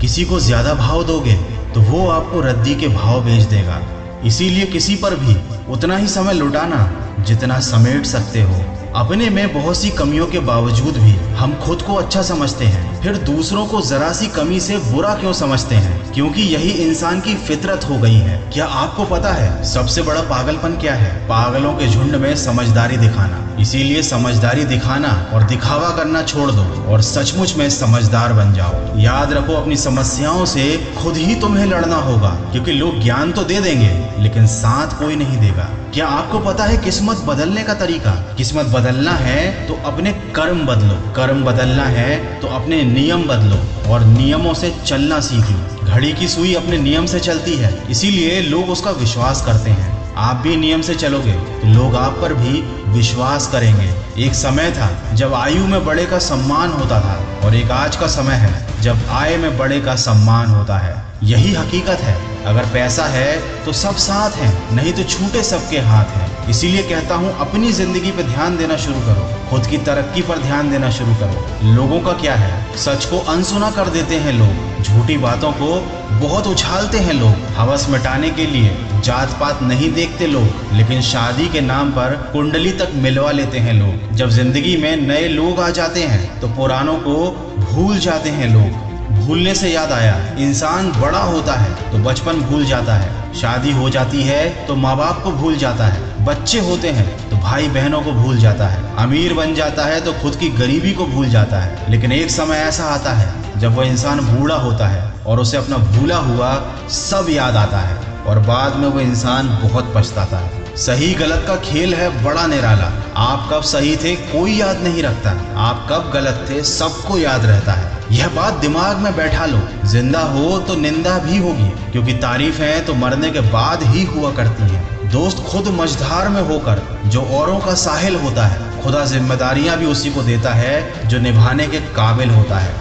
किसी को ज्यादा भाव दोगे तो वो आपको रद्दी के भाव बेच देगा। इसीलिए किसी पर भी उतना ही समय लुटाना जितना समेट सकते हो। अपने में बहुत सी कमियों के बावजूद भी हम खुद को अच्छा समझते हैं, फिर दूसरों को जरा सी कमी से बुरा क्यों समझते हैं? क्योंकि यही इंसान की फितरत हो गई है। क्या आपको पता है सबसे बड़ा पागलपन क्या है? पागलों के झुंड में समझदारी दिखाना। इसीलिए समझदारी दिखाना और दिखावा करना छोड़ दो और सचमुच में समझदार बन जाओ। याद रखो, अपनी समस्याओं से खुद ही तुम्हें लड़ना होगा, क्योंकि लोग ज्ञान तो दे देंगे लेकिन साथ कोई नहीं देगा। क्या आपको पता है किस्मत बदलने का तरीका? किस्मत बदलना है तो अपने कर्म बदलो, कर्म बदलना है तो अपने नियम बदलो और नियमों से चलना सीख लो। घड़ी की सुई अपने नियम से चलती है, इसीलिए लोग उसका विश्वास करते हैं। आप भी नियम से चलोगे तो लोग आप पर भी विश्वास करेंगे। एक समय था जब आयु में बड़े का सम्मान होता था और एक आज का समय है जब आय में बड़े का सम्मान होता है। यही हकीकत है। अगर पैसा है तो सब साथ हैं, नहीं तो छूटे सबके हाथ हैं। इसीलिए कहता हूँ, अपनी जिंदगी पे ध्यान देना शुरू करो, खुद की तरक्की पर ध्यान देना शुरू करो। लोगों का क्या है, सच को अनसुना कर देते हैं लोग, झूठी बातों को बहुत उछालते हैं लोग। हवस मिटाने के लिए जात पात नहीं देखते लोग, लेकिन शादी के नाम पर कुंडली तक मिलवा लेते हैं लोग। जब जिंदगी में नए लोग आ जाते हैं तो पुरानों को भूल जाते हैं लोग। भूलने से याद आया, इंसान बड़ा होता है तो बचपन भूल जाता है, शादी हो जाती है तो माँ बाप को भूल जाता है, बच्चे होते हैं तो भाई बहनों को भूल जाता है, अमीर बन जाता है तो खुद की गरीबी को भूल जाता है। लेकिन एक समय ऐसा आता है जब वह इंसान बूढ़ा होता है और उसे अपना भूला हुआ सब याद आता है और बाद में वो इंसान बहुत पछताता है। सही गलत का खेल है बड़ा निराला। आप कब सही थे कोई याद नहीं रखता, आप कब गलत थे सबको याद रहता है। यह बात दिमाग में बैठा लो, जिंदा हो तो निंदा भी होगी, क्योंकि तारीफें तो मरने के बाद ही हुआ करती हैं। दोस्त खुद मझधार में होकर जो औरों का साहिल होता है, खुदा जिम्मेदारियां भी उसी को देता है जो निभाने के काबिल होता है।